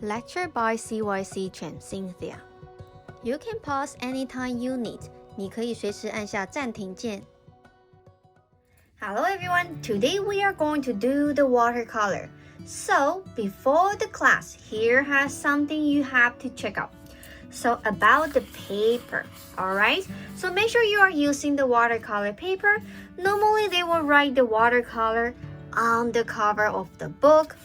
Lecture by CYC Chen Cynthia. You can pause anytime you need. 你可以随时按下暂停键。Hello everyone, today we are going to do the watercolor. So, before the class, here has something you have to check out. So, about the paper, alright? So, make sure you are using the watercolor paper. Normally, they will write the watercolor on the cover of the book.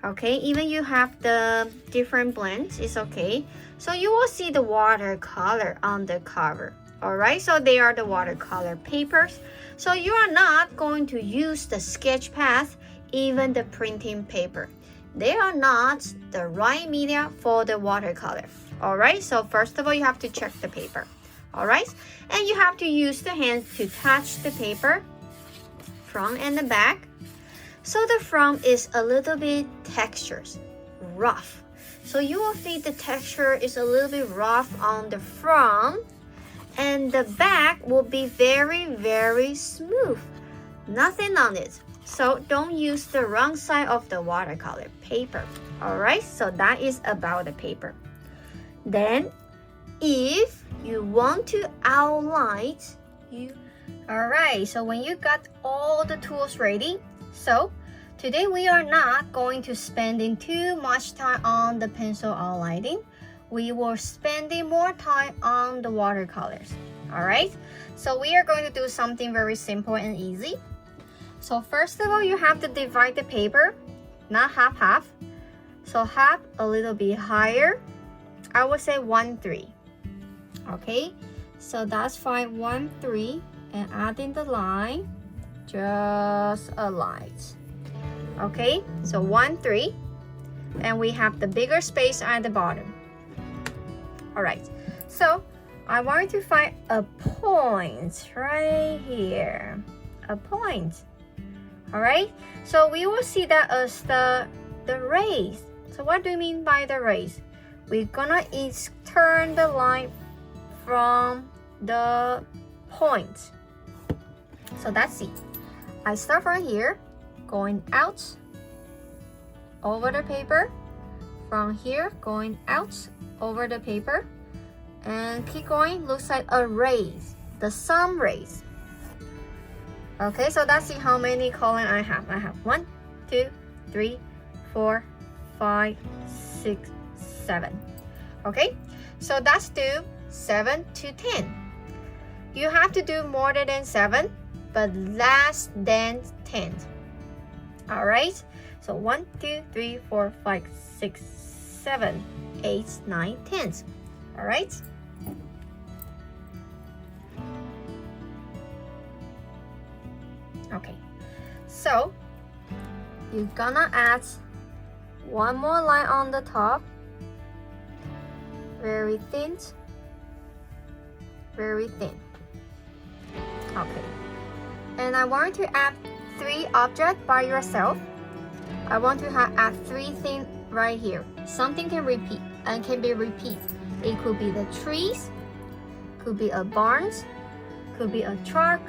Okay, even you have the different blends, it's okay. So, you will see the watercolor on the cover. Alright, so they are the watercolor papers. So you are not going to use the sketch pad, even the printing paper. They are not the right media for the watercolor. Alright, so first of all, you have to check the paper. Alright, and you have to use the hands to touch the paper, front and the back. So the front is a little bit textures, rough. So you will see the texture is a little bit rough on the front. And the back will be very smooth. Nothing on it. So don't use the wrong side of the watercolor paper. Alright, so that is about the paper. Then, if you want to outline, Alright, so when you got all the tools ready, so today we are not going to spending too much time on the pencil outlining. We were spending more time on the watercolors. Alright, so we are going to do something very simple and easy. So first of all, you have to divide the paper, not half. So half a little bit higher. I would say 1/3. Okay, so that's fine, 1/3, and adding the line, just a line. Okay, so 1/3, and we have the bigger space at the bottom. Alright, so I want to find a point right here. A point. Alright, so we will see that as the rays. So what do you mean by the rays? We're gonna each turn the line from the point. So that's it. I start from here, going out over the paper. From here, going out over the paper, and keep going. Looks like a rays, the sun rays. Okay, so that's it. How many columns I have? I have 1, 2, 3, 4, 5, 6, 7. Okay, so that's do 7 to 10. You have to do more than 7, but less than 10. All right, so 1, 2, 3, 4, 5, 6, 7, 8, 9, 10. All right. Okay, so you're gonna add one more line on the top, very thin. Okay, and I want to add 3 objects by yourself. I want to add 3 things right here. Something can repeat and can be repeat. It could be the trees, could be a barns, could be a truck,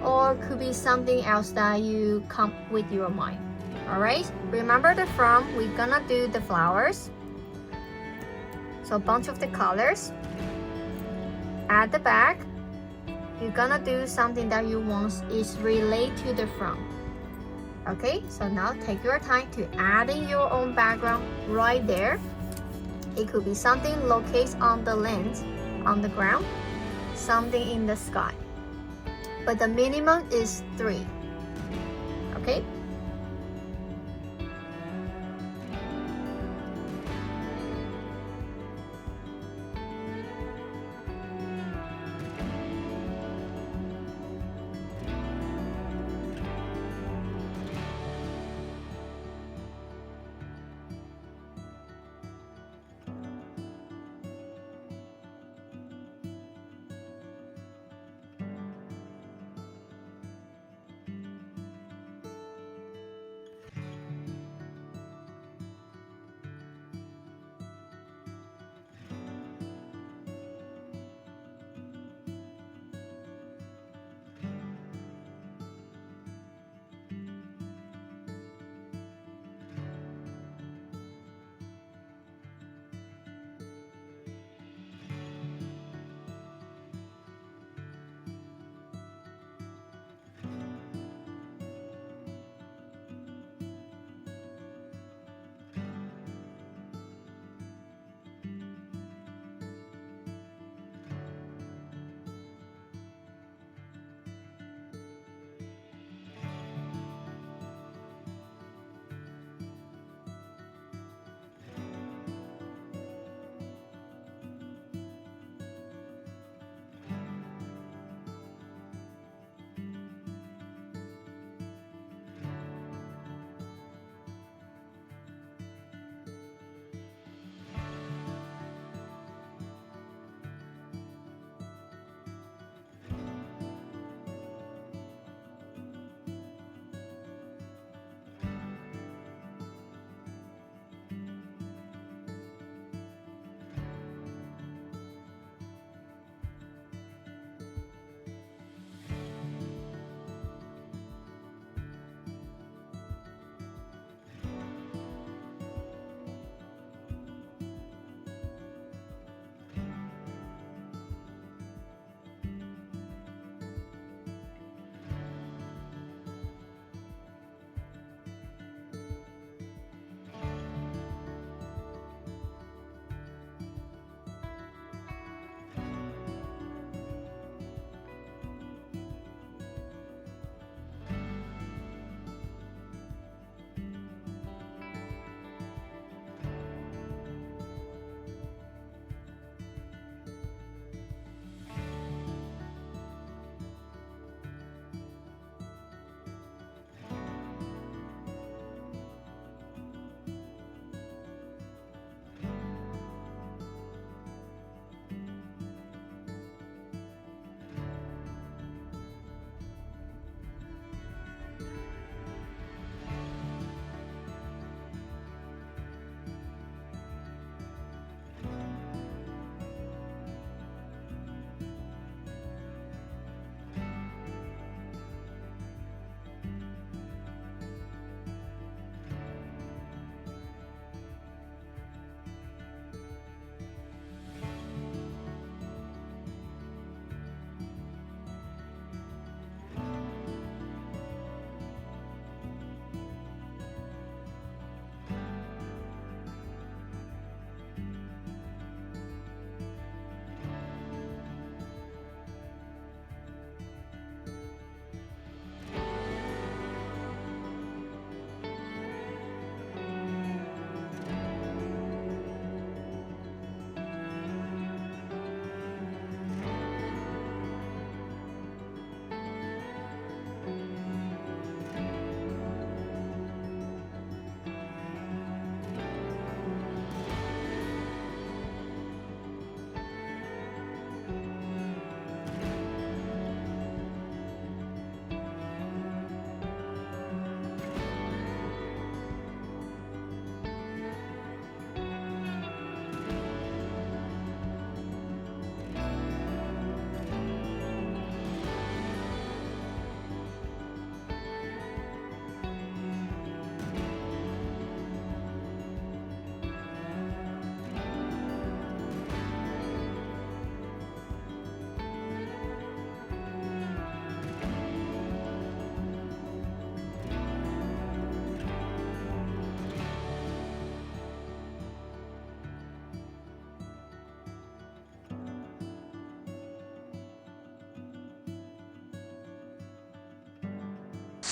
or could be something else that you come with your mind. Alright, remember the front, we're gonna do the flowers. So a bunch of the colors. At the back, you're gonna do something that you want is relate to the front. Okay, so now take your time to add in your own background right there. It could be something located on the lens, on the ground, something in the sky. But the minimum is 3. Okay?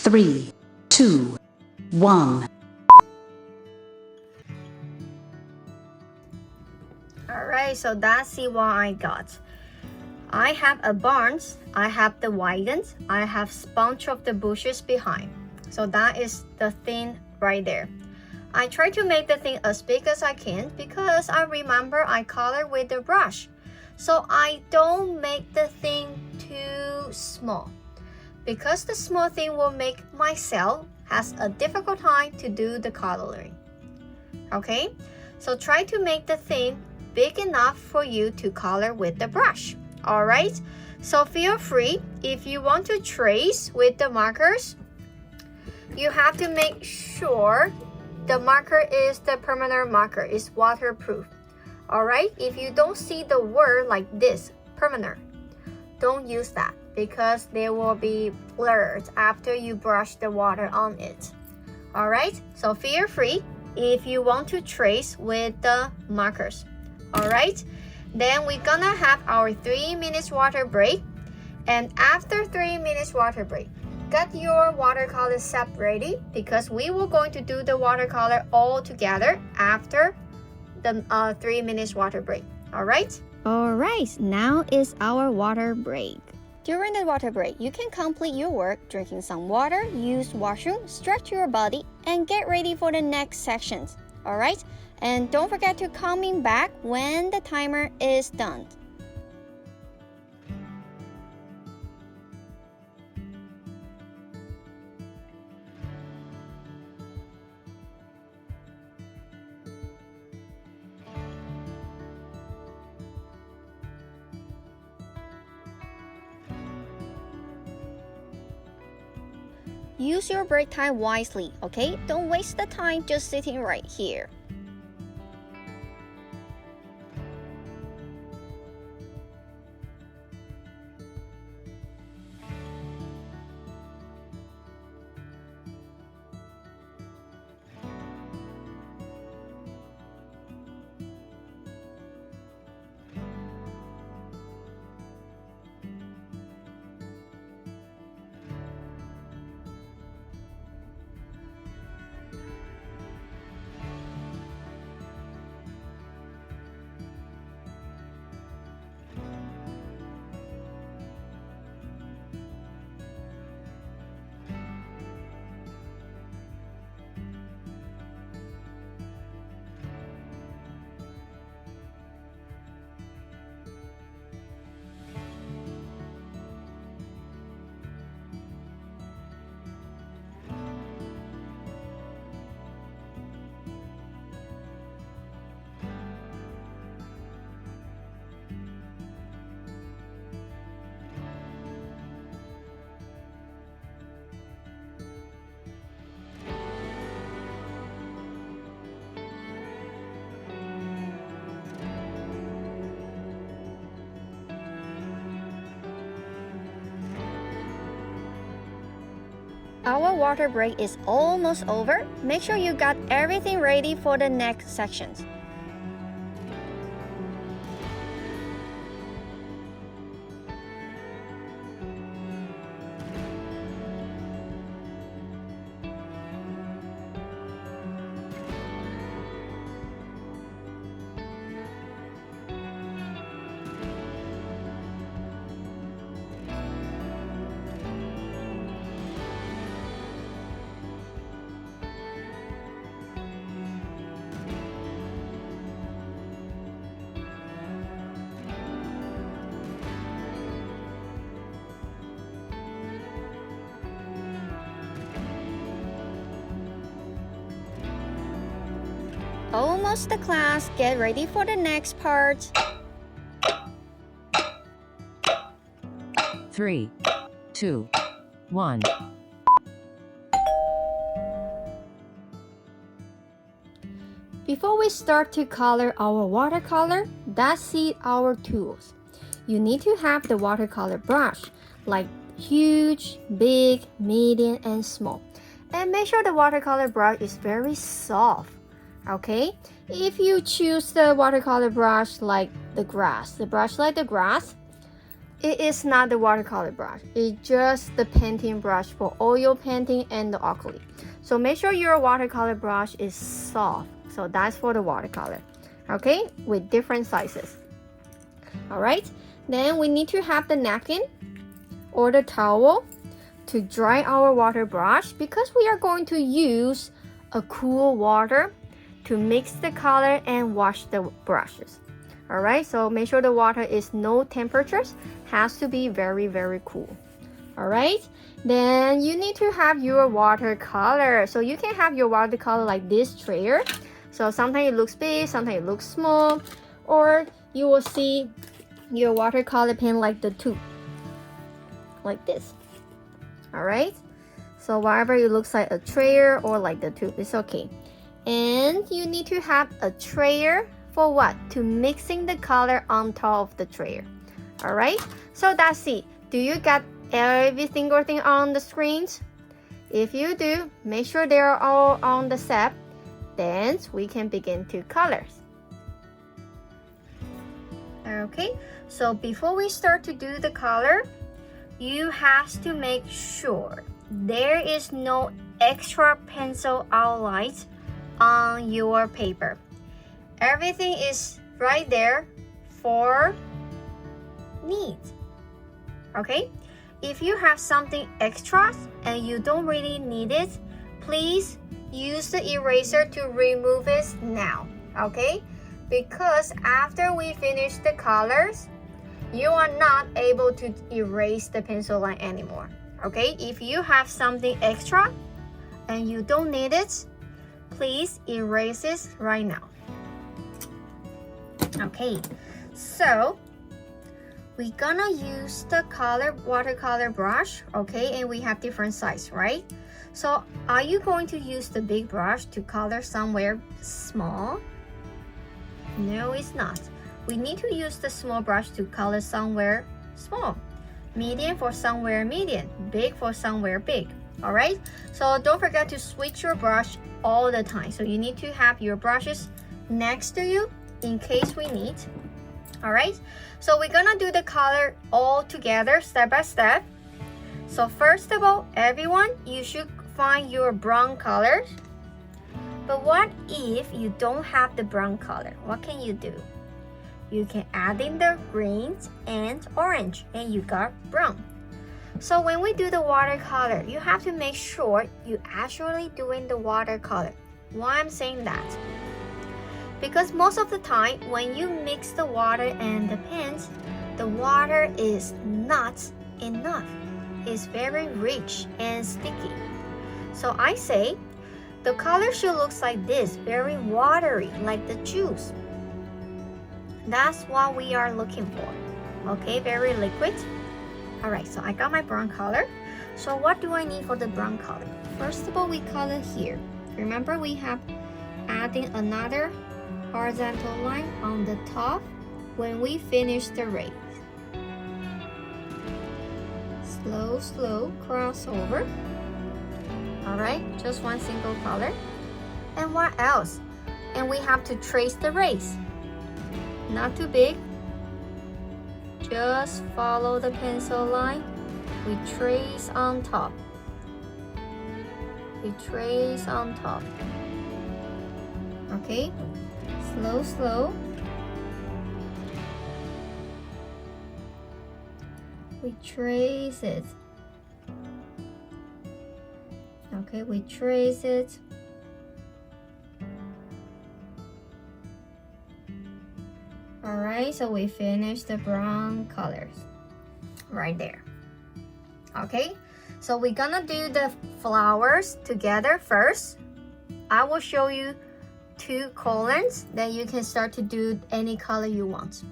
3, 2, 1. Alright, so that's the one I got. I have a barns, I have the wagons, I have bunch of the bushes behind. So that is the thing right there. I try to make the thing as big as I can because I remember I color with the brush. So I don't make the thing too small, because the small thing will make myself has a difficult time to do the coloring. Okay, so try to make the thing big enough for you to color with the brush. Alright, so feel free, if you want to trace with the markers, you have to make sure the marker is the permanent marker, is waterproof. Alright, if you don't see the word like this, permanent, don't use that because they will be blurred after you brush the water on it. Alright, so feel free if you want to trace with the markers. Alright, then we're gonna have our 3 minutes water break. And after 3 minutes water break, get your watercolor set ready because we were going to do the watercolor all together after the 3 minutes water break. Alright? Alright, now is our water break. During the water break, you can complete your work drinking some water, use washroom, stretch your body, and get ready for the next sections. Alright? And don't forget to coming back when the timer is done. Use your break time wisely, okay? Don't waste the time just sitting right here. Our water break is almost over. Make sure you got everything ready for the next sections. Almost the class. Get ready for the next part. 3, 2, 1. Before we start to color our watercolor, that's our tools. You need to have the watercolor brush, like huge, big, medium, and small. And make sure the watercolor brush is very soft. Okay, if you choose the watercolor brush like the grass, it is not the watercolor brush. It's just the painting brush for oil painting and the acrylic. So make sure your watercolor brush is soft. So that's for the watercolor, okay, with different sizes. All right, then we need to have the napkin or the towel to dry our water brush, because we are going to use a cool water to mix the color and wash the brushes. All right, so make sure the water is no temperatures, has to be very, very cool. All right, then you need to have your watercolor. So you can have your watercolor like this tray. So sometimes it looks big, sometimes it looks small, or you will see your watercolor pen like the tube, like this. All right, so whatever it looks like a tray or like the tube, it's okay. And you need to have a tray for what? To mixing the color on top of the tray. All right, so that's it. Do you get every single thing on the screens? If you do, make sure they're all on the set. Then we can begin to colors. Okay, so before we start to do the color, you have to make sure there is no extra pencil outlines on your paper. Everything is right there for neat. Okay, if you have something extra and you don't really need it, please use the eraser to remove it now. Okay, because after we finish the colors, you are not able to erase the pencil line anymore. Okay, if you have something extra and you don't need it, please erase it right now. Okay, so we're gonna use the watercolor brush, okay, and we have different size, right? So are you going to use the big brush to color somewhere small? No, it's not. We need to use the small brush to color somewhere small, medium for somewhere medium, big for somewhere big. All right, so don't forget to switch your brush all the time. So you need to have your brushes next to you in case we need. All right, so we're gonna do the color all together step by step. So first of all, everyone, you should find your brown colors. But what if you don't have the brown color? What can you do? You can add in the greens and orange, and you got brown. So when we do the watercolor, you have to make sure you actually doing the watercolor. Why I'm saying that? Because most of the time, when you mix the water and the paints, the water is not enough. It's very rich and sticky. So I say, the color should look like this, very watery, like the juice. That's what we are looking for. Okay, very liquid. All right, so I got my brown color. So what do I need for the brown color? First of all, we color here. Remember, we have adding another horizontal line on the top when we finish the rays. Slow cross over. All right, just one single color. And what else? And we have to trace the rays. Not too big. Just follow the pencil line. We trace on top. We trace on top. Okay, slow. We trace it. Okay, we trace it. Alright, so we finish the brown colors right there. Okay, so we're gonna do the flowers together first. I will show you 2 colors, then you can start to do any color you want.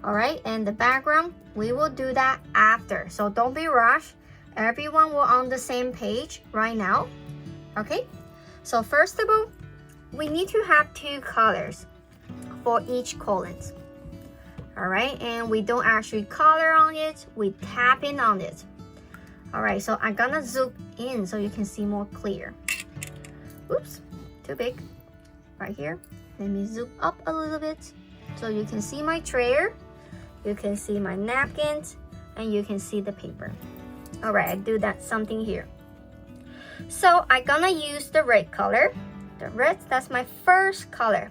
Alright, and the background, we will do that after. So don't be rushed. Everyone will on the same page right now. Okay, so first of all, we need to have 2 colors for each columns. All right, and we don't actually color on it, we tap in on it. All right, so I'm gonna zoom in so you can see more clear. Oops, too big. Right here, let me zoom up a little bit so you can see my tray, you can see my napkins, and you can see the paper. All right, I do that something here. So I'm gonna use the red color. The red, that's my first color.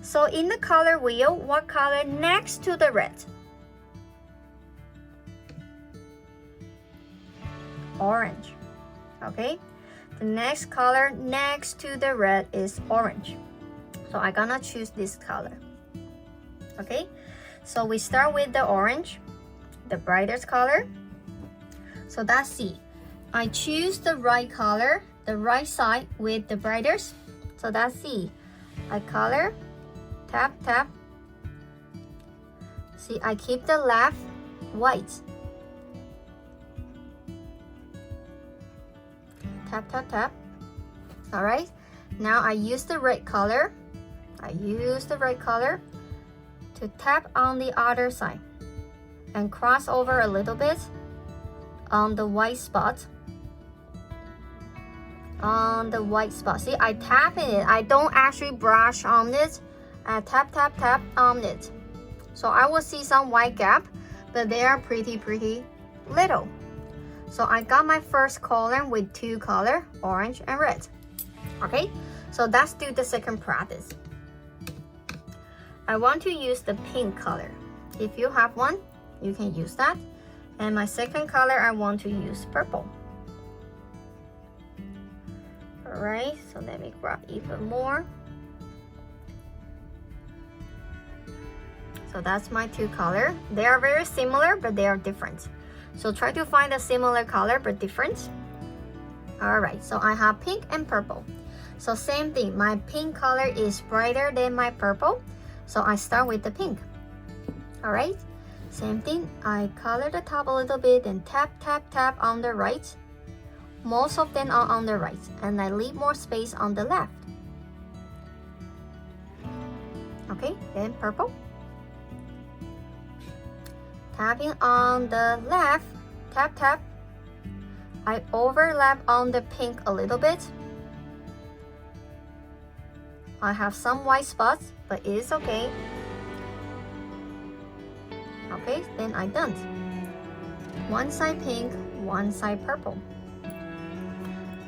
So in the color wheel, what color next to the red? Orange. Okay, the next color next to the red is orange. So I'm gonna choose this color. Okay, so we start with the orange, the brightest color. So that's C. I choose the right color, the right side with the brightest. So that's C. I color, tap, tap. See, I keep the left white. Tap, tap, tap. All right, now I use the red color. I use the red color to tap on the other side and cross over a little bit on the white spot. On the white spot. See, I tap in it. I don't actually brush on it. I tap, tap, tap on it. So I will see some white gap, but they are pretty little. So I got my first column with two color, orange and red. Okay, so let's do the second practice. I want to use the pink color. If you have one, you can use that. And my second color, I want to use purple. All right, so let me grab even more. So that's my two color. They are very similar, but they are different. So try to find a similar color, but different. All right, so I have pink and purple. So same thing, my pink color is brighter than my purple. So I start with the pink. All right, same thing. I color the top a little bit and tap, tap, tap on the right. Most of them are on the right, and I leave more space on the left. Okay, then purple. Tapping on the left, tap, tap. I overlap on the pink a little bit. I have some white spots, but it is okay. Okay, then I'm done. One side pink, one side purple.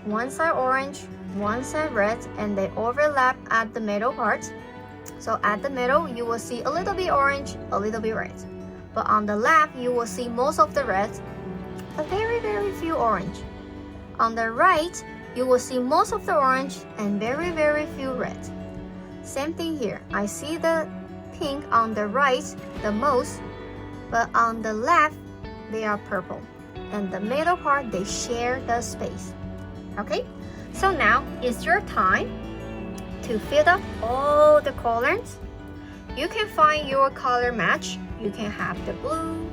One side orange, one side red, and they overlap at the middle part. So at the middle, you will see a little bit orange, a little bit red. But on the left, you will see most of the red, a very few orange. On the right, you will see most of the orange and very few red. Same thing here. I see the pink on the right the most, but on the left, they are purple. And the middle part, they share the space. Okay, so now it's your time to fill up all the colors. You can find your color match. You can have the blue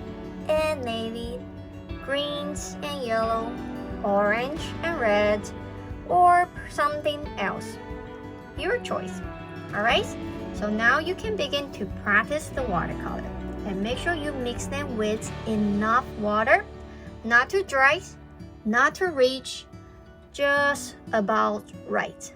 and navy, greens and yellow, orange and red, or something else. Your choice. All right, so now you can begin to practice the watercolor and make sure you mix them with enough water, not too dry, not too rich, just about right.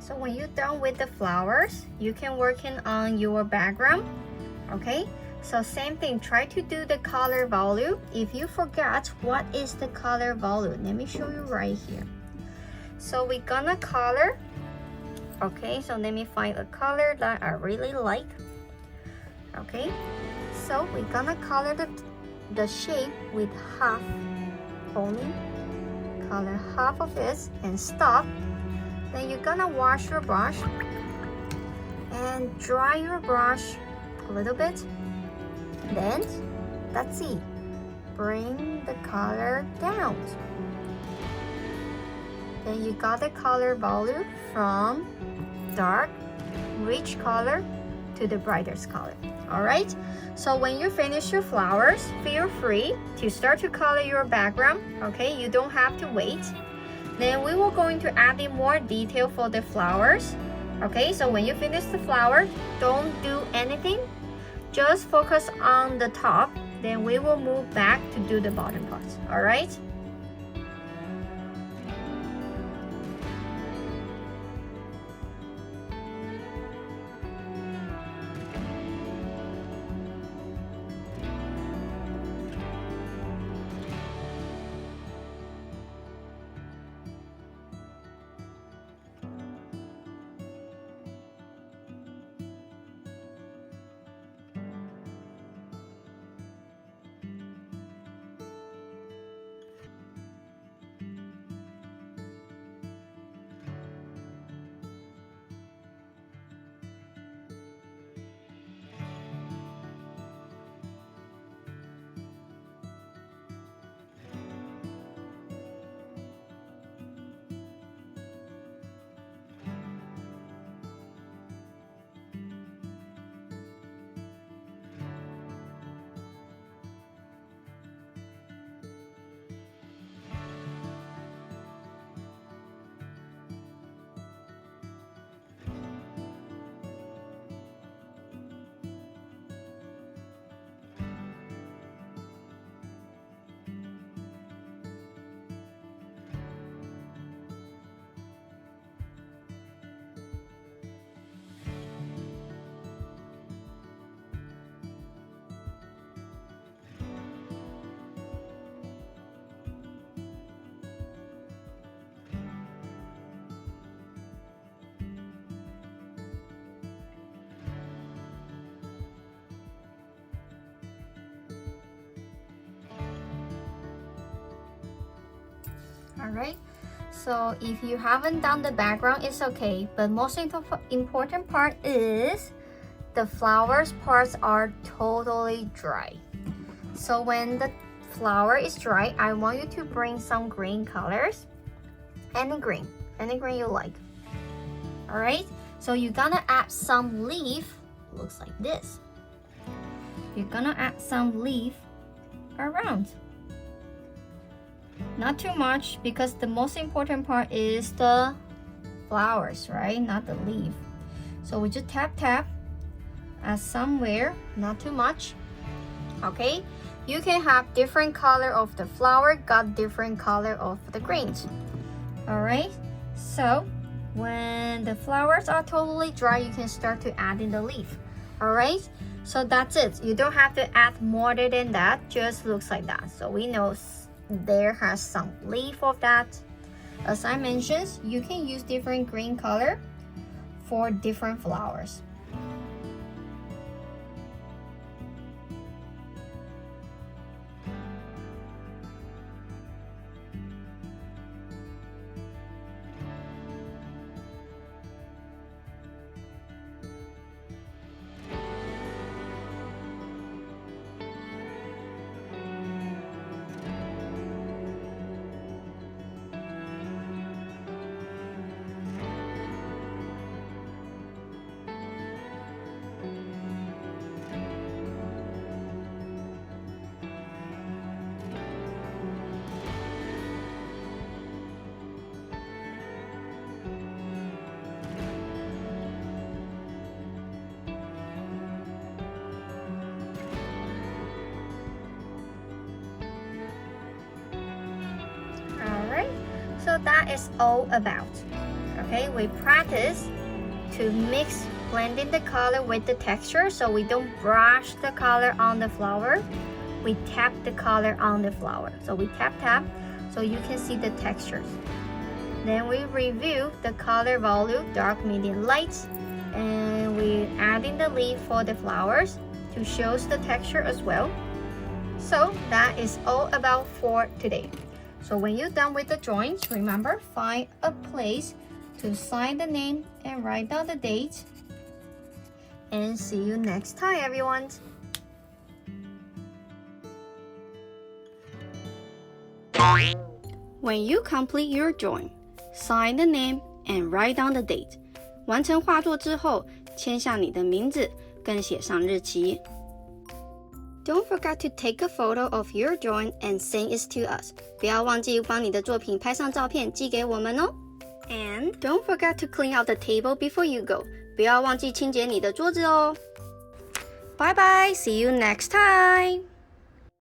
So when you're done with the flowers, you can work on your background. Okay, so same thing, try to do the color volume. If you forgot what is the color volume, let me show you right here. So we're gonna color. Okay, so let me find a color that I really like. Okay, so we're gonna color the shape with half only. Color half of this and stop. Then you're gonna wash your brush and dry your brush a little bit. Then that's it. Bring the color down. Then you got the color volume from dark, rich color to the brightest color. Alright, so when you finish your flowers, feel free to start to color your background. Okay, you don't have to wait. Then we will going to add in more detail for the flowers. Okay, so when you finish the flower, don't do anything. Just focus on the top. Then we will move back to do the bottom parts. Alright? Alright, so if you haven't done the background, it's okay, but most important part is the flowers parts are totally dry. So when the flower is dry, I want you to bring some green colors. Any green you like. Alright, so you're gonna add some leaf, looks like this. You're gonna add some leaf around. Not too much, because the most important part is the flowers, right? Not the leaf. So we just tap at somewhere, not too much. Okay, you can have different color of the flower, got different color of the greens. Alright, so when the flowers are totally dry, you can start to add in the leaf. Alright, so that's it. You don't have to add more than that, just looks like that. So we know there has some leaf of that. As I mentioned, you can use different green color for different flowers. So that is all about. Okay, we practice to mix blending the color with the texture, so we don't brush the color on the flower. We tap the color on the flower. So we tap so you can see the textures. Then we review the color volume, dark, medium, light, and we adding the leaf for the flowers to show the texture as well. So that is all about for today. So when you're done with the drawings, remember, find a place to sign the name and write down the date. And see you next time, everyone. When you complete your drawing, sign the name and write down the date. 完成画作之后，签下你的名字，更写上日期。Don't forget to take a photo of your drawing and send it to us. 不要忘记帮你的作品拍上照片寄给我们哦。And don't forget to clean out the table before you go. 不要忘记清洁你的桌子哦。Bye bye, see you next time.